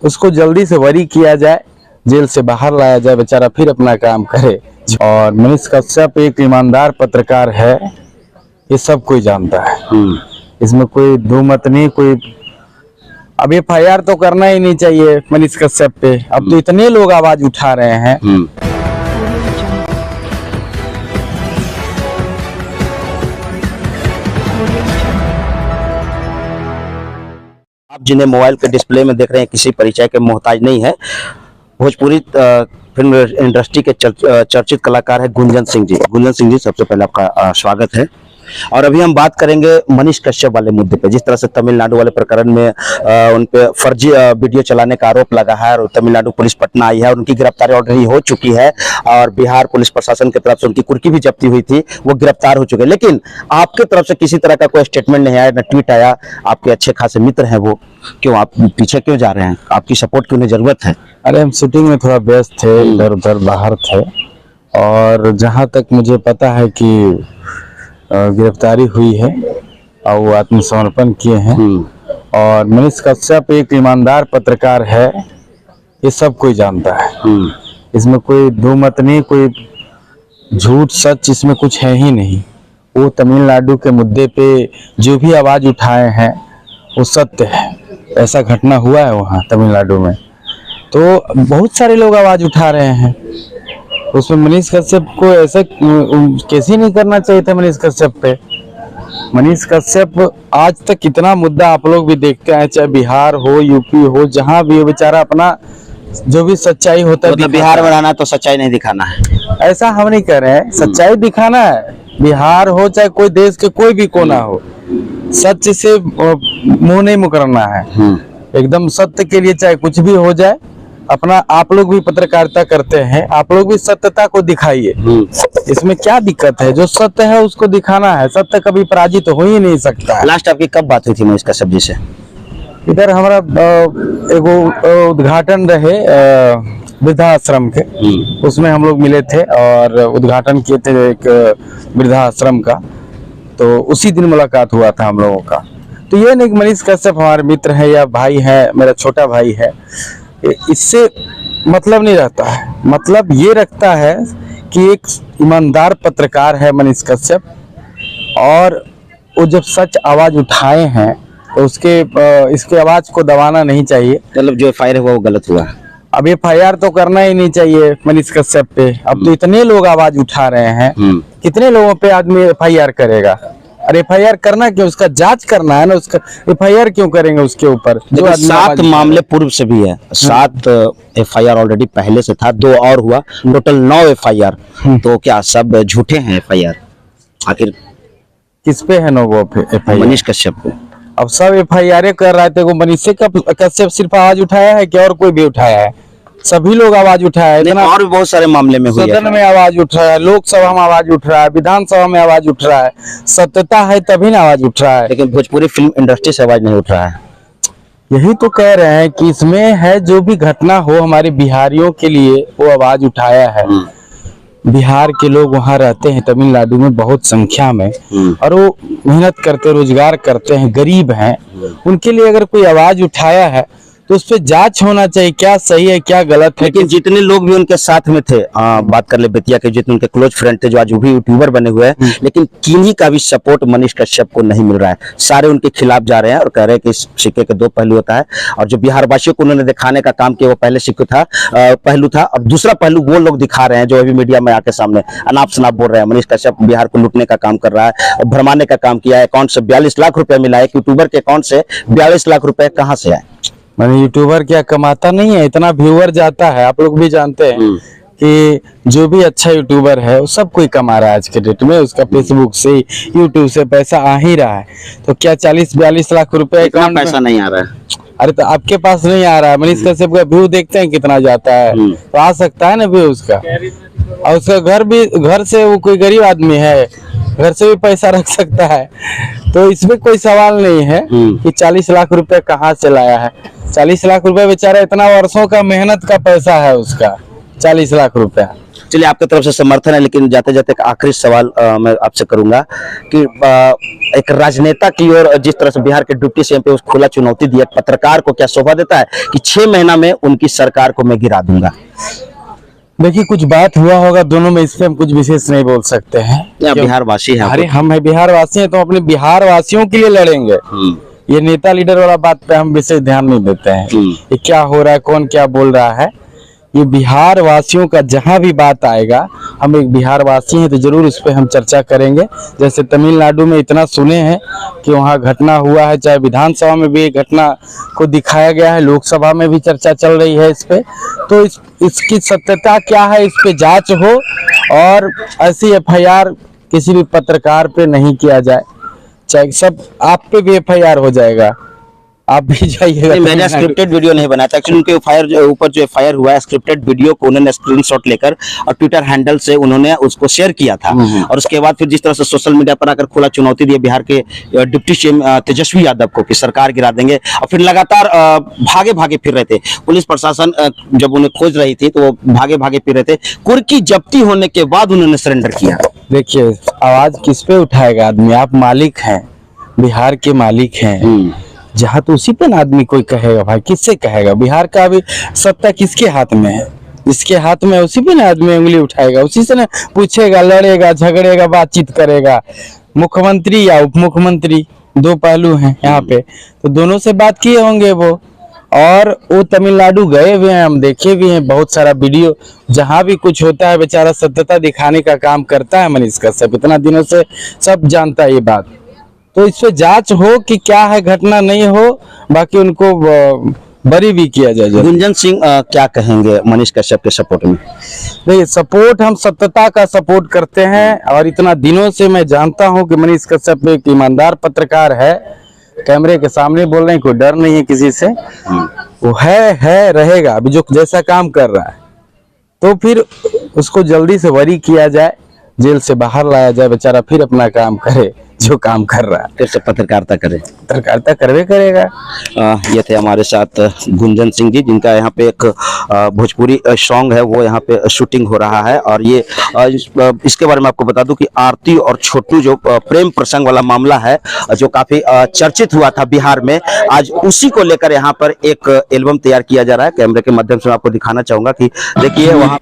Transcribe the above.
उसको जल्दी से बरी किया जाए, जेल से बाहर लाया जाए, बेचारा फिर अपना काम करे। और मनीष कश्यप एक ईमानदार पत्रकार है, ये सब कोई जानता है। इसमें कोई दो मत नहीं। कोई अब FIR तो करना ही नहीं चाहिए मनीष कश्यप पे। अब तो इतने लोग आवाज उठा रहे हैं। आप जिन्हें मोबाइल के डिस्प्ले में देख रहे हैं किसी परिचय के मोहताज नहीं है। भोजपुरी फिल्म इंडस्ट्री के चर्चित कलाकार है गुंजन सिंह जी। गुंजन सिंह जी, सबसे पहले आपका स्वागत है। और अभी हम बात करेंगे मनीष कश्यप वाले मुद्दे पे। जिस तरह से तमिलनाडु वाले प्रकरण में उन पे फर्जी वीडियो चलाने का आरोप लगा है और तमिलनाडु पुलिस पटना आई है और उनकी गिरफ्तारी ऑलरेडी हो चुकी है और बिहार पुलिस प्रशासन की तरफ से उनकी कुर्की भी जब्ती हुई थी, वो गिरफ्तार हो चुके हैं। लेकिन आपके तरफ से किसी तरह का कोई स्टेटमेंट नहीं आया, न ट्वीट आया। आपके अच्छे खासे मित्र हैं वो, क्यों आप पीछे क्यों जा रहे हैं? आपकी सपोर्ट की उन्हें जरूरत है। अरे हम शूटिंग में थोड़ा व्यस्त थे, इधर उधर बाहर थे। और जहां तक मुझे पता है कि गिरफ्तारी हुई है और वो आत्मसमर्पण किए हैं। और मनीष कश्यप एक ईमानदार पत्रकार है, ये सब कोई जानता है। इसमें कोई दो मत नहीं। कोई झूठ सच इसमें कुछ है ही नहीं। वो तमिलनाडु के मुद्दे पे जो भी आवाज उठाए हैं वो सत्य है। ऐसा घटना हुआ है वहाँ तमिलनाडु में, तो बहुत सारे लोग आवाज उठा रहे हैं। उसमें मनीष कश्यप को ऐसा कैसे नहीं करना चाहिए था। मनीष कश्यप पे, मनीष कश्यप आज तक कितना मुद्दा आप लोग भी देखते हैं, चाहे बिहार हो, यूपी हो, जहां भी हो, बेचारा अपना जो भी सच्चाई होता है। मतलब बिहार में रहना तो सच्चाई नहीं दिखाना है, ऐसा हम नहीं कह रहे हैं। सच्चाई दिखाना है, बिहार हो चाहे कोई देश के कोई भी कोना हो, सच से मुंह नहीं मुकरना है। एकदम सत्य के लिए चाहे कुछ भी हो जाए। अपना आप लोग भी पत्रकारिता करते हैं, आप लोग भी सत्यता को दिखाइए। इसमें क्या दिक्कत है? जो सत्य है उसको दिखाना है। सत्य कभी पराजित तो हो ही नहीं सकता है। लास्ट आपकी कब बात हुई थी मनीष कश्यप जी से? इधर हमारा एगो उद्घाटन रहे वृद्धाश्रम के, उसमें हम लोग मिले थे और उद्घाटन किए थे एक वृद्धाश्रम का। तो उसी दिन मुलाकात हुआ था हम लोगों का। तो ये नहीं कि मनीष कश्यप हमारे मित्र है या भाई है, मेरा छोटा भाई है, इससे मतलब नहीं रहता है। मतलब ये रखता है कि एक ईमानदार पत्रकार है मनीष कश्यप, और वो जब सच आवाज उठाए हैं तो इसके आवाज को दबाना नहीं चाहिए। मतलब जो FIR है वो गलत हुआ। अब FIR तो करना ही नहीं चाहिए मनीष कश्यप पे। अब तो इतने लोग आवाज उठा रहे हैं, कितने लोगों पे आदमी FIR करेगा? अरे FIR करना क्यों? उसका जांच करना है ना। उसका FIR क्यों करेंगे उसके ऊपर? जो 7 मामले पूर्व से भी है। 7 FIR ऑलरेडी पहले से था, 2 और हुआ, टोटल 9 FIR। तो क्या सब झूठे हैं FIR? आखिर किस पे है? 9 FIR मनीष कश्यप पे। अब सब FIR कर रहे थे। मनीष कश्यप सिर्फ आवाज उठाया है क्या? और कोई भी उठाया है? सभी लोग आवाज उठाया है। और भी बहुत सारे मामले में हुई है। सदन में आवाज उठ रहा है, लोकसभा में आवाज उठ रहा है, विधानसभा में आवाज उठ रहा है। सत्यता है तभी ना आवाज उठ रहा है। लेकिन भोजपुरी फिल्म इंडस्ट्री से आवाज नहीं उठ रहा है। यही तो कह रहे हैं कि इसमें है जो भी घटना हो हमारे बिहारियों के लिए वो आवाज उठाया है। बिहार के लोग वहाँ रहते हैं तमिलनाडु में बहुत संख्या में, और वो मेहनत करते, रोजगार करते हैं, गरीब हैं। उनके लिए अगर कोई आवाज उठाया है तो उस पर जांच होना चाहिए, क्या सही है क्या गलत है। लेकिन जितने लोग भी उनके साथ में थे, बात कर ले बेतिया के, जितने उनके क्लोज फ्रेंड थे जो आज भी यूट्यूबर बने हुए हैं, लेकिन किन्हीं का भी सपोर्ट मनीष कश्यप को नहीं मिल रहा है। सारे उनके खिलाफ जा रहे हैं और कह रहे हैं कि इस सिक्के के 2 पहलू होता है। और जो बिहार वासियों को उन्होंने दिखाने का काम किया वो पहले सिक्के था, पहलू था, और दूसरा पहलू वो लोग दिखा रहे हैं जो अभी मीडिया में आके सामने अनाप शनाप बोल रहे हैं। मनीष कश्यप बिहार को लूटने का काम कर रहा है और भरमाने का काम किया है। अकाउंट से 42 लाख रुपए मिला है। यूट्यूबर के अकाउंट से 42 लाख रुपए कहाँ से आए? मैंने यूट्यूबर क्या कमाता नहीं है? इतना व्यूअर जाता है। आप लोग भी जानते हैं कि जो भी अच्छा यूट्यूबर है वो सब कोई कमा रहा है आज के डेट में। उसका फेसबुक से, यूट्यूब से पैसा आ ही रहा है। तो क्या 40-42 लाख रुपए अकाउंट पैसा नहीं आ रहा है? अरे तो आपके पास नहीं आ रहा है। मनीष कश्यप का व्यू देखते हैं कितना जाता है, तो आ सकता है ना व्यू उसका। और उसका घर से वो कोई गरीब आदमी है, घर से भी पैसा रख सकता है। तो इसमें कोई सवाल नहीं है कि 40 लाख रुपए कहाँ से लाया है। 40 लाख रुपए बेचारा इतना वर्षों का मेहनत का पैसा है उसका, 40 लाख रुपया। चलिए, आपकी तरफ से समर्थन है, लेकिन जाते जाते एक आखिरी सवाल मैं आपसे करूंगा कि एक राजनेता की ओर जिस तरह से बिहार के डिप्टी सीएम पे उस खुला चुनौती दिया, पत्रकार को क्या शोभा देता है कि 6 महीना में उनकी सरकार को मैं गिरा दूंगा? देखिए, कुछ बात हुआ होगा दोनों में, इस पे हम कुछ विशेष नहीं बोल सकते हैं। आप बिहार वासी हैं? अरे हम है बिहार वासी हैं तो अपने बिहार वासियों के लिए लड़ेंगे। ये नेता लीडर वाला बात पे हम विशेष ध्यान नहीं देते हैं। ये क्या हो रहा है, कौन क्या बोल रहा है, ये बिहार वासियों का जहां भी बात आएगा, हम एक बिहार वासी हैं तो जरूर उस पर हम चर्चा करेंगे। जैसे तमिलनाडु में इतना सुने हैं कि वहाँ घटना हुआ है, चाहे विधानसभा में भी घटना को दिखाया गया है, लोकसभा में भी चर्चा चल रही है इस पे। तो इसकी सत्यता क्या है, इस पे जांच हो और ऐसी एफआईआर किसी भी पत्रकार पे नहीं किया जाए। चाहे सब आप पे भी एफआईआर हो जाएगा, आप भी जाइएगा। मैंने स्क्रिप्टेड वीडियो नहीं बनाया था एक्चुअली। उनके ऊपर जो एफआईआर हुआ है, स्क्रिप्टेड वीडियो को उन्होंने स्क्रीनशॉट लेकर और ट्विटर हैंडल से उन्होंने उसको शेयर किया था। और उसके बाद फिर जिस तरह से सोशल मीडिया पर आकर खुला चुनौती दी बिहार के डिप्टी सीएम तेजस्वी यादव को कि सरकार गिरा देंगे, और फिर लगातार भागे भागे फिर रहे थे। पुलिस प्रशासन जब उन्हें खोज रही थी तो वो भागे भागे फिर रहे थे। कुर्की जब्ती होने के बाद उन्होंने सरेंडर किया। देखिए, आवाज किस पे उठाएगा आदमी? आप मालिक हैं, बिहार के मालिक हैं, जहाँ तो उसी पे ना आदमी कोई कहेगा। भाई किससे कहेगा? बिहार का अभी सत्ता किसके हाथ में है? जिसके हाथ में उसी पे ना आदमी उंगली उठाएगा, उसी से ना पूछेगा, लड़ेगा, झगड़ेगा, बातचीत करेगा। मुख्यमंत्री या उप मुख्यमंत्री, दो पहलू हैं यहाँ पे, तो दोनों से बात किए होंगे वो। और वो तमिलनाडु गए हुए हैं, हम देखे भी हैं बहुत सारा वीडियो। जहाँ भी कुछ होता है बेचारा सत्यता दिखाने का काम करता है मनीष कश्यप, इतना दिनों से सब जानता है ये बात। तो इस पे जांच हो कि क्या है, घटना नहीं हो, बाकी उनको बरी भी किया जाए। गुंजन सिंह क्या कहेंगे मनीष कश्यप के सपोर्ट में? नहीं, सपोर्ट हम सत्यता का सपोर्ट करते हैं, और इतना दिनों से मैं जानता हूं कि मनीष कश्यप एक ईमानदार पत्रकार है। कैमरे के सामने बोल रहे हैं, कोई डर नहीं है किसी से। वो है रहेगा। अभी जो जैसा काम कर रहा है तो फिर उसको जल्दी से बरी किया जाए, जेल से बाहर लाया जाए, बेचारा फिर अपना काम करे जो काम कर रहा है, फिर से पत्रकारिता करे। पत्रकारिता करवे करेगा। ये थे हमारे साथ गुंजन सिंह जी, जिनका यहाँ पे एक भोजपुरी सॉन्ग है, वो यहाँ पे शूटिंग हो रहा है। और ये इसके बारे में आपको बता दूं कि आरती और छोटू जो प्रेम प्रसंग वाला मामला है, जो काफी चर्चित हुआ था बिहार में, आज उसी को लेकर यहाँ पर एक एल्बम तैयार किया जा रहा है। कैमरे के माध्यम से मैं आपको दिखाना चाहूंगा कि देखिए वहाँ